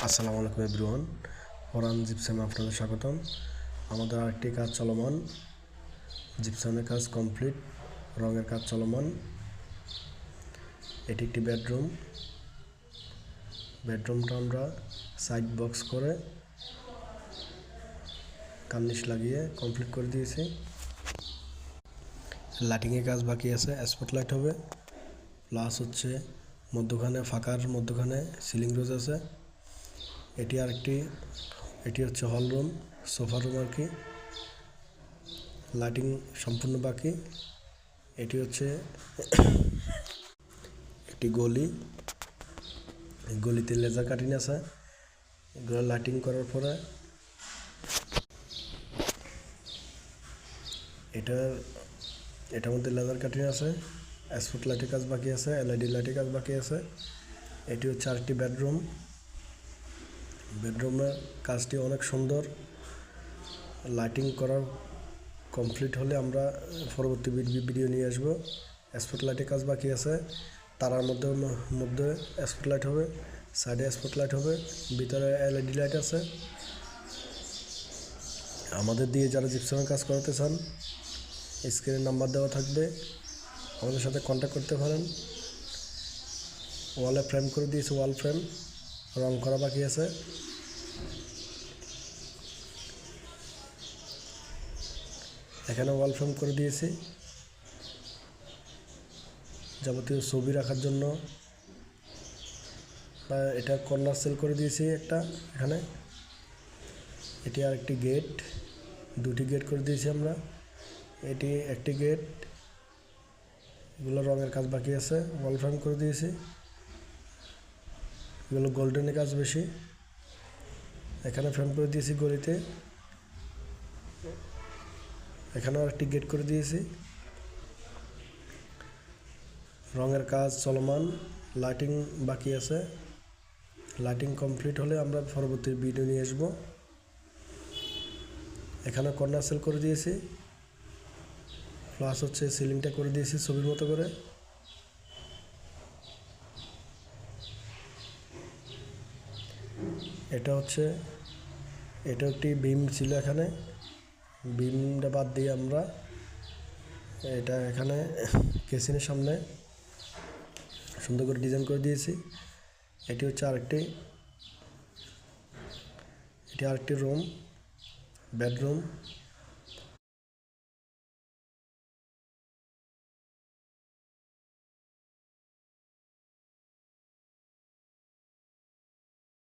আসসালামু আলাইকুম এভরিওয়ান, ফরহান জিপসামে আপনাদের স্বাগতম। আমাদের আরেকটি কাজ চলমান, জিপসামের কাজ কমপ্লিট, রঙের কাজ চলমান। এটি একটি বেডরুমটা আমরা সাইড বক্স করে কার্নিশ লাগিয়ে কমপ্লিট করে দিয়েছি। লাইটিংয়ের কাজ বাকি আছে, স্পটলাইট হবে, প্লাস হচ্ছে মধ্যখানে সিলিং রোজ আছে। এটি হচ্ছে হল রুম, সোফা রুম আর কি। লাইটিং সম্পূর্ণ বাকি। এটি হচ্ছে একটি গলিতে লেজার কাটিং আছে। এগুলো লাইটিং করার পরে এটার মধ্যে লেজার কাটিং আছে, স্পট লাইটের কাজ বাকি আছে, এলইডি লাইটের কাজ বাকি আছে। এটি হচ্ছে আরেকটি বেডরুমের কাজটি অনেক সুন্দর। লাইটিং করা কমপ্লিট হলে আমরা পরবর্তী ভিডিও নিয়ে আসবো। স্পট লাইটের কাজ বাকি আছে, তারার মধ্যে স্পট লাইট হবে, সাইডে স্পট লাইট হবে, ভিতরে এলইডি লাইট আছে। আমাদের দিয়ে যারা জিপসামের কাজ করাতে চান, স্ক্রিনে নাম্বার দেওয়া থাকবে, আমাদের সাথে কন্ট্যাক্ট করতে পারেন। ওয়ালে ফ্রেম করে দিয়েছি, ওয়াল ফ্রেম রং করা বাকি আছে। এখানে ওয়াল ফ্রেম করে দিয়েছি যাবতীয় ছবি রাখার জন্য। এটা কর্নার সেল করে দিয়েছি একটা এখানে। এটি আর একটি গেট, দুটি গেট করে দিয়েছি আমরা। এটি একটি গেট, এগুলো রঙের কাজ বাকি আছে, ওয়াল ফ্রেম করে দিয়েছি। এগুলো গোল্ডেনের কাজ বেশি। এখানে ফ্রেম করে দিয়েছি গলিতে, এখানেও একটি গেট করে দিয়েছি। রঙের কাজ চলমান, লাইটিং বাকি আছে। লাইটিং কমপ্লিট হলে আমরা পরবর্তী ভিডিও নিয়ে আসবো। এখানে কর্নার সেল করে দিয়েছি, প্লাস হচ্ছে সিলিংটা করে দিয়েছি ছবির মতো করে। এটা একটি বিম ছিল, এখানে বিমটা বাদ দিয়ে আমরা এটা এখানে কেসিনের সামনে সুন্দর করে ডিজাইন করে দিয়েছি। এটি হচ্ছে আরেকটি রুম, বেডরুম।